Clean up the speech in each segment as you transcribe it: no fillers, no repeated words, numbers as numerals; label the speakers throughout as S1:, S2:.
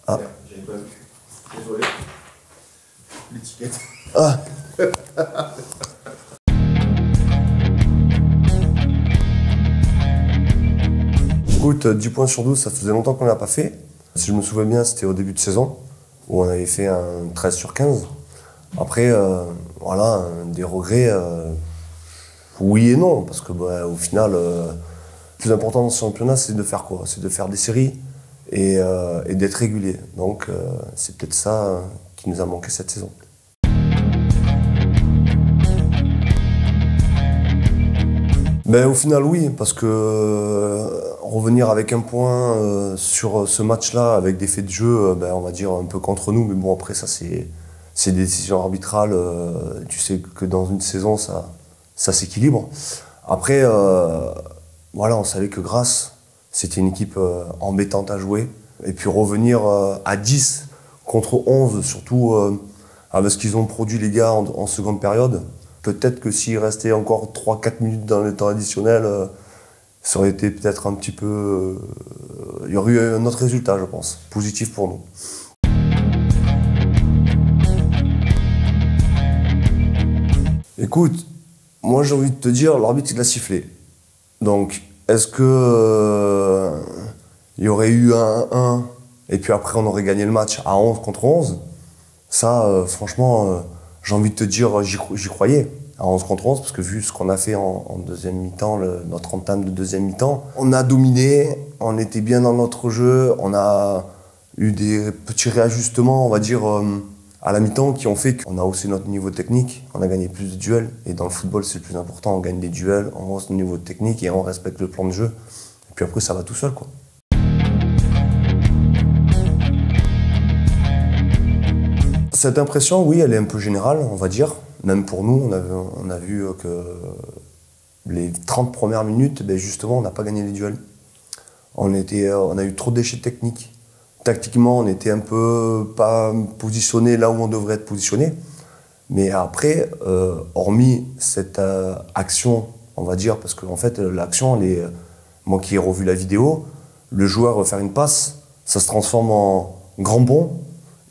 S1: Ah.
S2: J'avais pas vu. Désolé. L'étiquette.
S1: Ah. Écoute, 10 points sur 12, ça faisait longtemps qu'on ne l'a pas fait. Si je me souviens bien, c'était au début de saison, où on avait fait un 13 sur 15. Après, voilà, des regrets, oui et non, parce que au final, le plus important dans ce championnat, c'est de faire quoi? C'est de faire des séries et d'être régulier. Donc, c'est peut-être ça qui nous a manqué cette saison. Ben, au final, oui, parce que revenir avec un point sur ce match-là, avec des faits de jeu, ben, on va dire un peu contre nous, mais bon, après, ça, c'est des décisions arbitrales. Tu sais que dans une saison, ça s'équilibre. Après, voilà, on savait que Grasse, c'était une équipe embêtante à jouer. Et puis revenir à 10 contre 11, surtout avec ce qu'ils ont produit les gars en seconde période. Peut-être que s'il restait encore 3-4 minutes dans le temps additionnel, ça aurait été peut-être un petit peu... il y aurait eu un autre résultat, je pense, positif pour nous. Écoute, moi j'ai envie de te dire, l'arbitre il a sifflé. Donc, est-ce que il y aurait eu un 1 et puis après on aurait gagné le match à 11 contre 11? Ça, franchement, j'ai envie de te dire, j'y croyais à 11 contre 11, parce que vu ce qu'on a fait en deuxième mi-temps, notre entame de deuxième mi-temps, on a dominé, on était bien dans notre jeu, on a eu des petits réajustements, on va dire, à la mi-temps qui ont fait qu'on a haussé notre niveau technique, on a gagné plus de duels. Et dans le football, c'est le plus important, on gagne des duels, on hausse notre niveau technique et on respecte le plan de jeu. Et puis après, ça va tout seul, quoi. Cette impression, oui, elle est un peu générale, on va dire. Même pour nous, on a vu que les 30 premières minutes, ben justement, on n'a pas gagné les duels. On a eu trop de déchets techniques. Tactiquement, on n'était un peu pas positionné là où on devrait être positionné. Mais après, hormis cette action, on va dire, parce qu'en fait, l'action, moi qui ai revu la vidéo, le joueur va faire une passe, ça se transforme en grand bond.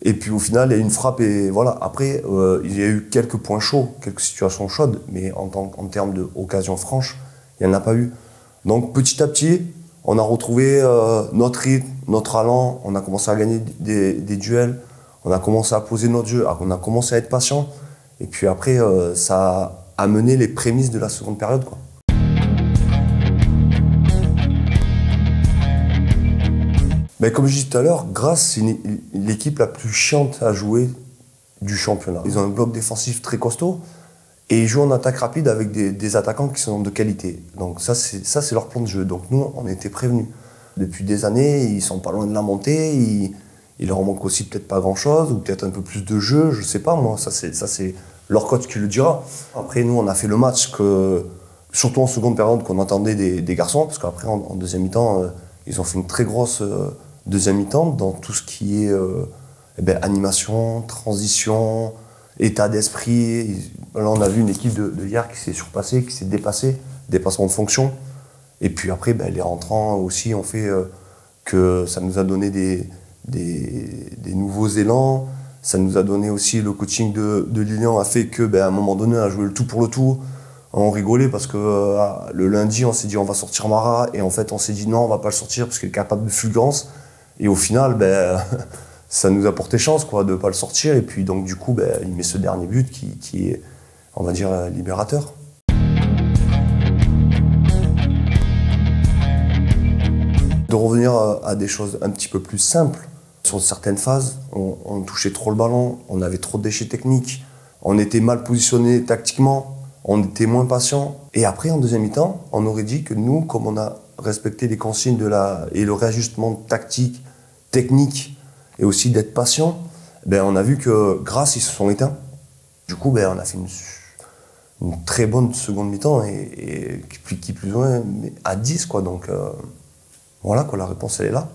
S1: Et puis au final, il y a une frappe et voilà. Après, il y a eu quelques points chauds, quelques situations chaudes, mais en termes d'occasion franche, il n'y en a pas eu. Donc petit à petit, on a retrouvé notre rythme, notre allant, on a commencé à gagner des duels, on a commencé à poser notre jeu, on a commencé à être patient. Et puis après, ça a amené les prémices de la seconde période, quoi. Mais comme je disais tout à l'heure, Grasse, c'est l'équipe la plus chiante à jouer du championnat. Ils ont un bloc défensif très costaud et ils jouent en attaque rapide avec des attaquants qui sont de qualité. Donc ça, c'est leur plan de jeu. Donc nous, on était prévenus. Depuis des années, ils sont pas loin de la montée. Il leur manque aussi peut-être pas grand-chose ou peut-être un peu plus de jeu, je sais pas moi. Ça, c'est leur coach qui le dira. Après, nous, on a fait le match surtout en seconde période, qu'on entendait des garçons, parce qu'après, en deuxième mi-temps, ils ont fait une très grosse deuxième mi-temps dans tout ce qui est animation, transition, état d'esprit. Là, on a vu une équipe de hier qui s'est surpassée, qui s'est dépassée, dépassement de fonction. Et puis après, les rentrants aussi ont fait que ça nous a donné des nouveaux élans. Ça nous a donné aussi, le coaching de Lilian a fait que, à un moment donné, on a joué le tout pour le tout. On rigolait parce que le lundi, on s'est dit on va sortir Mara. Et en fait, on s'est dit non, on va pas le sortir parce qu'il est capable de fulgurance. Et au final, ça nous a porté chance quoi, de ne pas le sortir. Et puis donc du coup, il met ce dernier but qui est, on va dire, libérateur. De revenir à des choses un petit peu plus simples. Sur certaines phases, on touchait trop le ballon, on avait trop de déchets techniques, on était mal positionné tactiquement, on était moins patient. Et après, en deuxième mi-temps, on aurait dit que nous, comme on a respecté les consignes et le réajustement tactique, technique, et aussi d'être patient, on a vu que Grasse, ils se sont éteints. Du coup, on a fait une très bonne seconde mi-temps, et qui plus ou moins à 10, quoi. Donc voilà, quoi, la réponse, elle est là.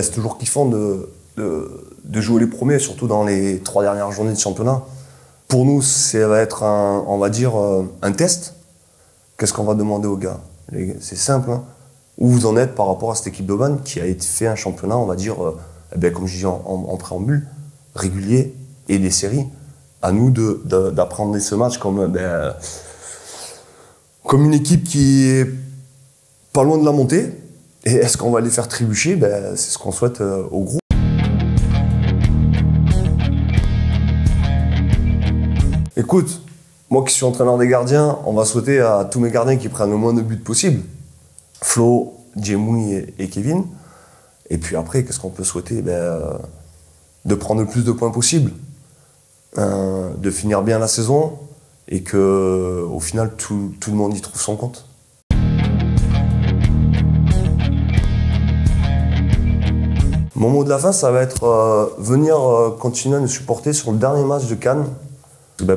S1: C'est toujours kiffant de jouer les premiers, surtout dans les 3 dernières journées de championnat. Pour nous, ça va être on va dire, un test. Qu'est-ce qu'on va demander aux gars? C'est simple. Hein. Où vous en êtes par rapport à cette équipe d'Aubagne qui a fait un championnat, on va dire, comme je dis en préambule, régulier et des séries. À nous d'apprendre ce match comme une équipe qui est pas loin de la montée. Et est-ce qu'on va les faire trébucher? C'est ce qu'on souhaite au groupe. Écoute, moi qui suis entraîneur des gardiens, on va souhaiter à tous mes gardiens qui prennent le moins de buts possible. Flo, Djemoui et Kevin. Et puis après, qu'est-ce qu'on peut souhaiter? De prendre le plus de points possible, de finir bien la saison et qu'au final, tout le monde y trouve son compte. Mon mot de la fin, ça va être venir continuer à nous supporter sur le dernier match de Cannes.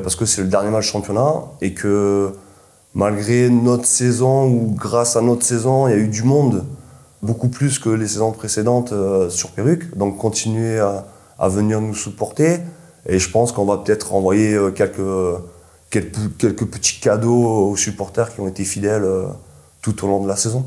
S1: Parce que c'est le dernier match championnat et que malgré notre saison ou grâce à notre saison, il y a eu du monde, beaucoup plus que les saisons précédentes sur Perruque. Donc continuer à venir nous supporter et je pense qu'on va peut-être envoyer quelques petits cadeaux aux supporters qui ont été fidèles tout au long de la saison.